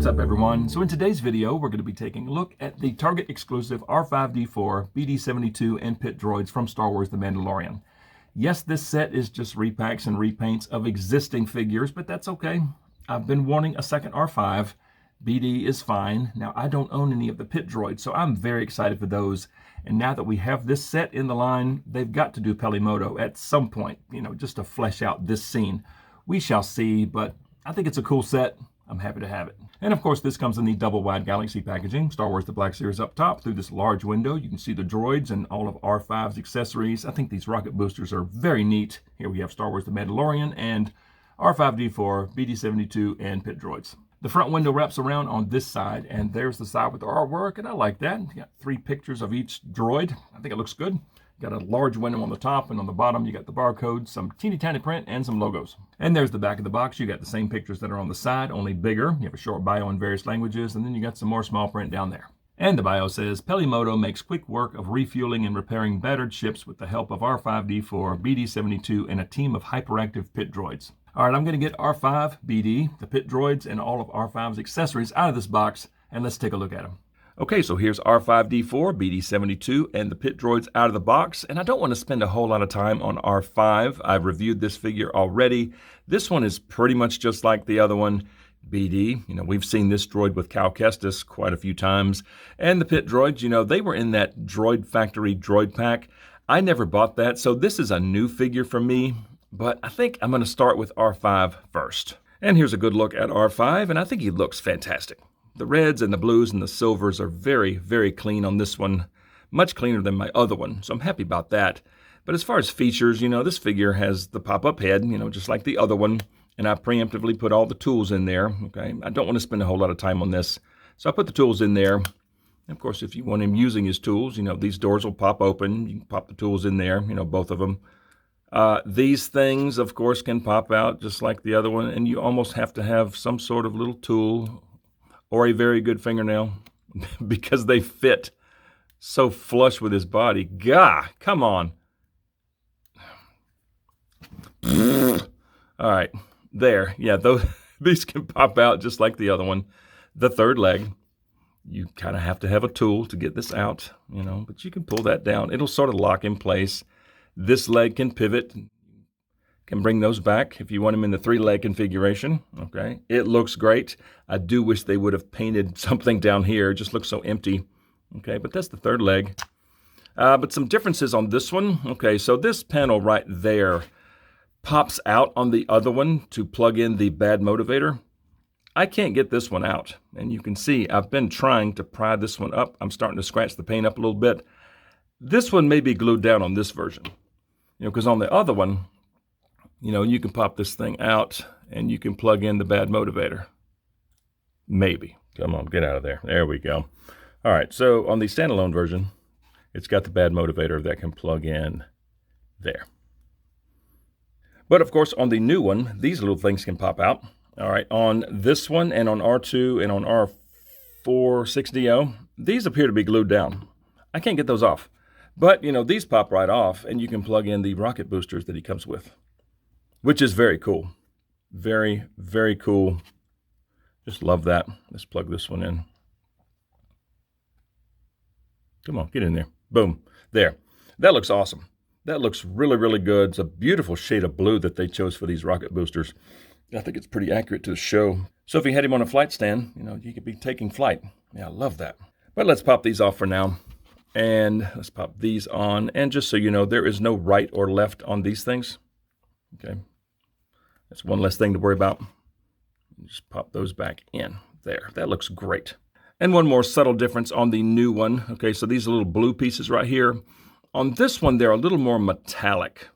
What's up, everyone? So in today's video, we're going to be taking a look at the Target exclusive R5-D4, BD-72, and Pit Droids from Star Wars The Mandalorian. Yes, this set is just repacks and repaints of existing figures, but that's okay. I've been wanting a second R5. BD is fine. Now, I don't own any of the Pit Droids, so I'm very excited for those. And now that we have this set in the line, they've got to do Pelimoto at some point, just to flesh out this scene. We shall see, but I think it's a cool set. I'm happy to have it. And of course, this comes in the double wide galaxy packaging. Star Wars The Black Series up top. Through this large window, you can see the droids and all of R5's accessories. I think these rocket boosters are very neat. Here we have Star Wars The Mandalorian and R5-D4, BD-72, and Pit Droids. The front window wraps around on this side, and there's the side with the artwork, and I like that. You got 3 pictures of each droid. I think it looks good. Got a large window on the top, and on the bottom you got the barcode, some teeny tiny print, and some logos. And there's the back of the box. You got the same pictures that are on the side, only bigger. You have a short bio in various languages, and then you got some more small print down there. And the bio says, Pelimoto makes quick work of refueling and repairing battered ships with the help of R5-D4, BD-72, and a team of hyperactive Pit Droids. All right, I'm going to get R5, BD, the Pit Droids, and all of R5's accessories out of this box, and let's take a look at them. Okay, so here's R5-D4, BD-72, and the Pit Droids out of the box. And I don't want to spend a whole lot of time on R5. I've reviewed this figure already. This one is pretty much just like the other one, BD. We've seen this droid with Cal Kestis quite a few times. And the Pit Droids, they were in that Droid Factory droid pack. I never bought that, so this is a new figure for me. But I think I'm going to start with R5 first. And here's a good look at R5, and I think he looks fantastic. The reds and the blues and the silvers are very, very clean on this one. Much cleaner than my other one, so I'm happy about that. But as far as features, this figure has the pop-up head, just like the other one. And I preemptively put all the tools in there, okay? I don't want to spend a whole lot of time on this. So I put the tools in there. And of course, if you want him using his tools, these doors will pop open. You can pop the tools in there, both of them. These things, of course, can pop out just like the other one. And you almost have to have some sort of little tool or a very good fingernail because they fit so flush with his body. Gah, come on. All right, there. Yeah, these can pop out just like the other one. The third leg, you kind of have to have a tool to get this out, but you can pull that down. It'll sort of lock in place. This leg can pivot. Can bring those back if you want them in the 3-leg configuration. Okay, it looks great. I do wish they would have painted something down here. It just looks so empty. Okay, but that's the third leg. But some differences on this one. Okay, so this panel right there pops out on the other one to plug in the bad motivator. I can't get this one out. And you can see I've been trying to pry this one up. I'm starting to scratch the paint up a little bit. This one may be glued down on this version. Because on the other one, you can pop this thing out and you can plug in the bad motivator. Maybe. Come on, get out of there. There we go. All right, so on the standalone version, it's got the bad motivator that can plug in there. But of course, on the new one, these little things can pop out. All right, on this one and on R2 and on R4-6DO, these appear to be glued down. I can't get those off. But, these pop right off and you can plug in the rocket boosters that he comes with. Which is very cool. Very, very cool. Just love that. Let's plug this one in. Come on, get in there. Boom. There. That looks awesome. That looks really, really good. It's a beautiful shade of blue that they chose for these rocket boosters. I think it's pretty accurate to the show. So if you had him on a flight stand, you could be taking flight. Yeah, I love that. But let's pop these off for now. And let's pop these on. And just so you know, there is no right or left on these things. Okay. That's one less thing to worry about. Just pop those back in there. That looks great. And one more subtle difference on the new one. Okay, so these are little blue pieces right here. On this one, they're a little more metallic.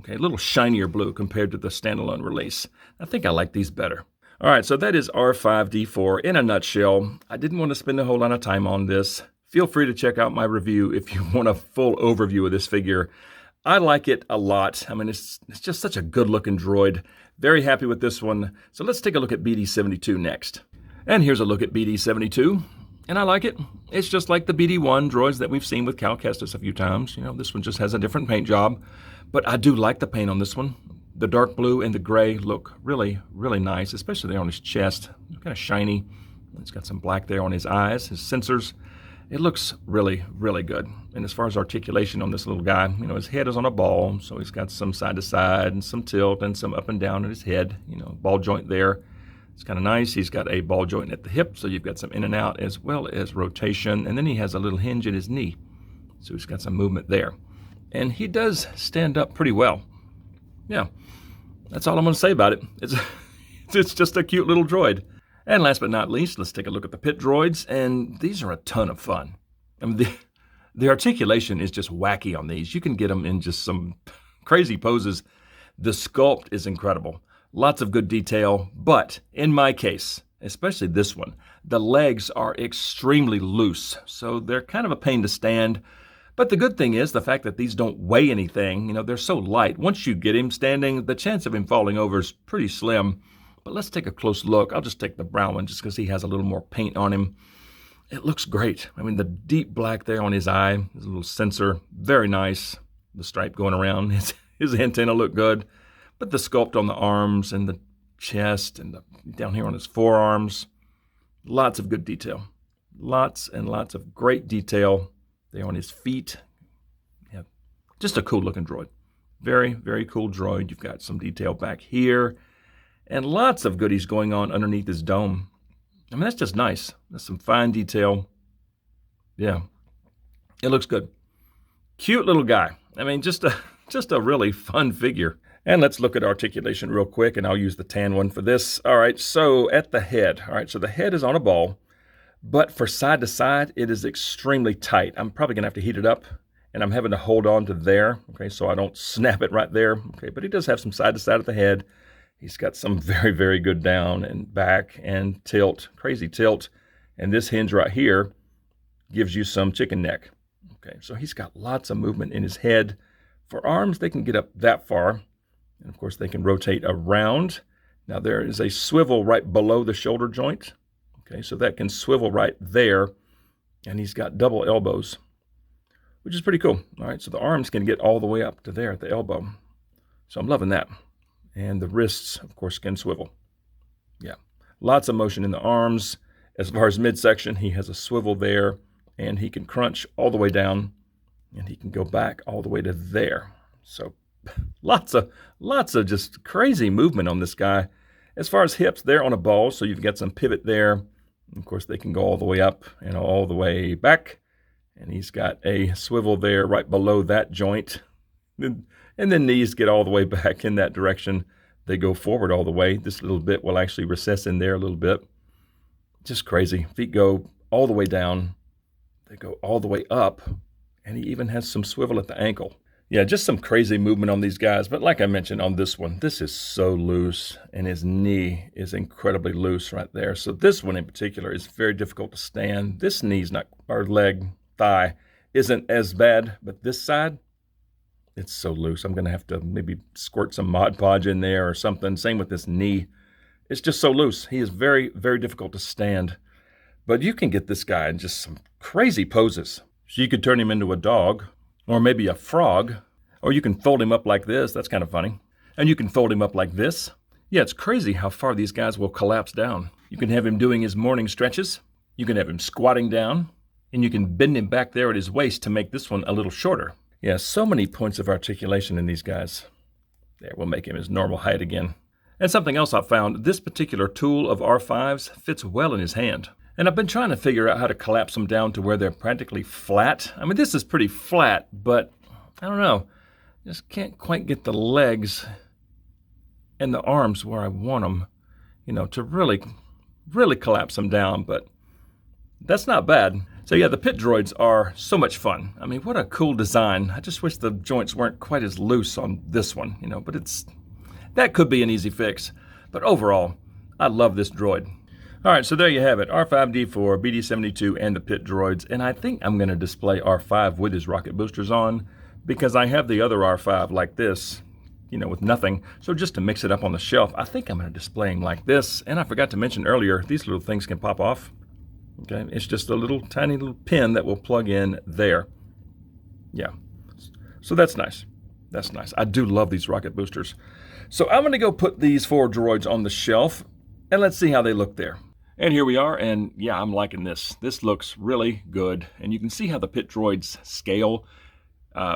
Okay, a little shinier blue compared to the standalone release. I think I like these better. All right, so that is R5-D4 in a nutshell. I didn't want to spend a whole lot of time on this. Feel free to check out my review if you want a full overview of this figure. I like it a lot. I mean, it's just such a good-looking droid. Very happy with this one. So let's take a look at BD-72 next. And here's a look at BD-72. And I like it. It's just like the BD-1 droids that we've seen with Cal Kestis a few times. This one just has a different paint job. But I do like the paint on this one. The dark blue and the gray look really, really nice, especially there on his chest. Kind of shiny. It's got some black there on his eyes, his sensors. It looks really, really good. And as far as articulation on this little guy, his head is on a ball, so he's got some side to side and some tilt and some up and down in his head, ball joint there. It's kind of nice. He's got a ball joint at the hip, so you've got some in and out as well as rotation. And then he has a little hinge in his knee, so he's got some movement there. And he does stand up pretty well. Yeah, that's all I'm going to say about it. It's just a cute little droid. And last but not least, let's take a look at the Pit Droids, and these are a ton of fun. I mean, the articulation is just wacky on these. You can get them in just some crazy poses. The sculpt is incredible. Lots of good detail, but in my case, especially this one, the legs are extremely loose, so they're kind of a pain to stand. But the good thing is the fact that these don't weigh anything. They're so light. Once you get him standing, the chance of him falling over is pretty slim. But let's take a close look. I'll just take the brown one just because he has a little more paint on him. It looks great. I mean, the deep black there on his eye, his little sensor, very nice. The stripe going around, his antenna look good. But the sculpt on the arms and the chest and down here on his forearms, lots of good detail. Lots and lots of great detail there on his feet. Yeah, just a cool looking droid. Very, very cool droid. You've got some detail back here. And lots of goodies going on underneath his dome. I mean, that's just nice. That's some fine detail. Yeah, it looks good. Cute little guy. I mean, just a really fun figure. And let's look at articulation real quick, and I'll use the tan one for this. All right, so at the head. All right, so the head is on a ball, but for side to side, it is extremely tight. I'm probably going to have to heat it up, and I'm having to hold on to there, okay, so I don't snap it right there. Okay, but he does have some side to side at the head. He's got some very, very good down and back and tilt, crazy tilt. And this hinge right here gives you some chicken neck. Okay, so he's got lots of movement in his head. For arms, they can get up that far. And of course, they can rotate around. Now there is a swivel right below the shoulder joint. Okay, so that can swivel right there. And he's got double elbows, which is pretty cool. All right, so the arms can get all the way up to there at the elbow. So I'm loving that. And the wrists, of course, can swivel. Yeah, lots of motion in the arms. As far as midsection, he has a swivel there, and he can crunch all the way down, and he can go back all the way to there. So lots of just crazy movement on this guy. As far as hips, they're on a ball, so you've got some pivot there. Of course, they can go all the way up and all the way back. And he's got a swivel there right below that joint. And then knees get all the way back in that direction. They go forward all the way. This little bit will actually recess in there a little bit. Just crazy. Feet go all the way down. They go all the way up. And he even has some swivel at the ankle. Yeah, just some crazy movement on these guys. But like I mentioned on this one, this is so loose. And his knee is incredibly loose right there. So this one in particular is very difficult to stand. This knee's not, or leg, thigh, isn't as bad. But this side, it's so loose. I'm going to have to maybe squirt some Mod Podge in there or something. Same with this knee. It's just so loose. He is very, very difficult to stand. But you can get this guy in just some crazy poses. So you could turn him into a dog or maybe a frog, or you can fold him up like this. That's kind of funny. And you can fold him up like this. Yeah, it's crazy how far these guys will collapse down. You can have him doing his morning stretches. You can have him squatting down, and you can bend him back there at his waist to make this one a little shorter. Yeah, so many points of articulation in these guys. There, we'll make him his normal height again. And something else I found, this particular tool of R5's fits well in his hand. And I've been trying to figure out how to collapse them down to where they're practically flat. I mean, this is pretty flat, but I don't know. Just can't quite get the legs and the arms where I want them, to really, really collapse them down. But that's not bad. So yeah, the Pit Droids are so much fun. I mean, what a cool design. I just wish the joints weren't quite as loose on this one, but that could be an easy fix. But overall, I love this droid. All right, so there you have it, R5-D4, BD-72, and the Pit Droids. And I think I'm going to display R5 with his rocket boosters on because I have the other R5 like this, with nothing. So just to mix it up on the shelf, I think I'm going to display him like this. And I forgot to mention earlier, these little things can pop off. Okay, it's just a little tiny little pin that will plug in there. Yeah, so that's nice. That's nice. I do love these rocket boosters. So I'm going to go put these 4 droids on the shelf, and let's see how they look there. And here we are, and yeah, I'm liking this. This looks really good, and you can see how the Pit Droids scale,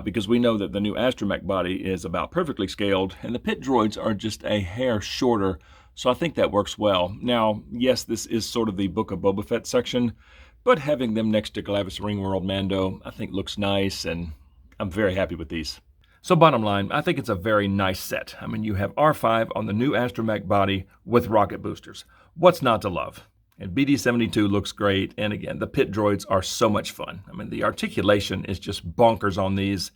because we know that the new astromech body is about perfectly scaled, and the Pit Droids are just a hair shorter, so I think that works well. Now, yes, this is sort of the Book of Boba Fett section, but having them next to Glavis Ringworld Mando, I think looks nice, and I'm very happy with these. So bottom line, I think it's a very nice set. I mean, you have R5 on the new astromech body with rocket boosters. What's not to love? And BD-72 looks great, and again, the Pit Droids are so much fun. I mean, the articulation is just bonkers on these.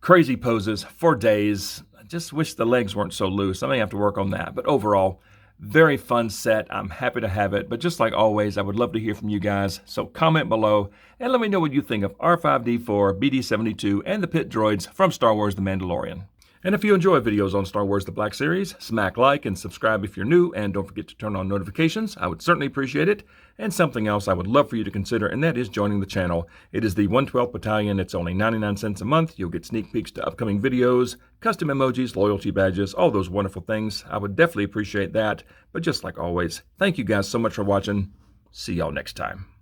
Crazy poses for days. I just wish the legs weren't so loose. I may have to work on that, but overall, very fun set. I'm happy to have it, but just like always, I would love to hear from you guys, so comment below and let me know what you think of R5-D4, BD-72, and the Pit Droids from Star Wars The Mandalorian. And if you enjoy videos on Star Wars The Black Series, smack like and subscribe if you're new, and don't forget to turn on notifications. I would certainly appreciate it. And something else I would love for you to consider, and that is joining the channel. It is the 112th Battalion. It's only 99 cents a month. You'll get sneak peeks to upcoming videos, custom emojis, loyalty badges, all those wonderful things. I would definitely appreciate that. But just like always, thank you guys so much for watching. See y'all next time.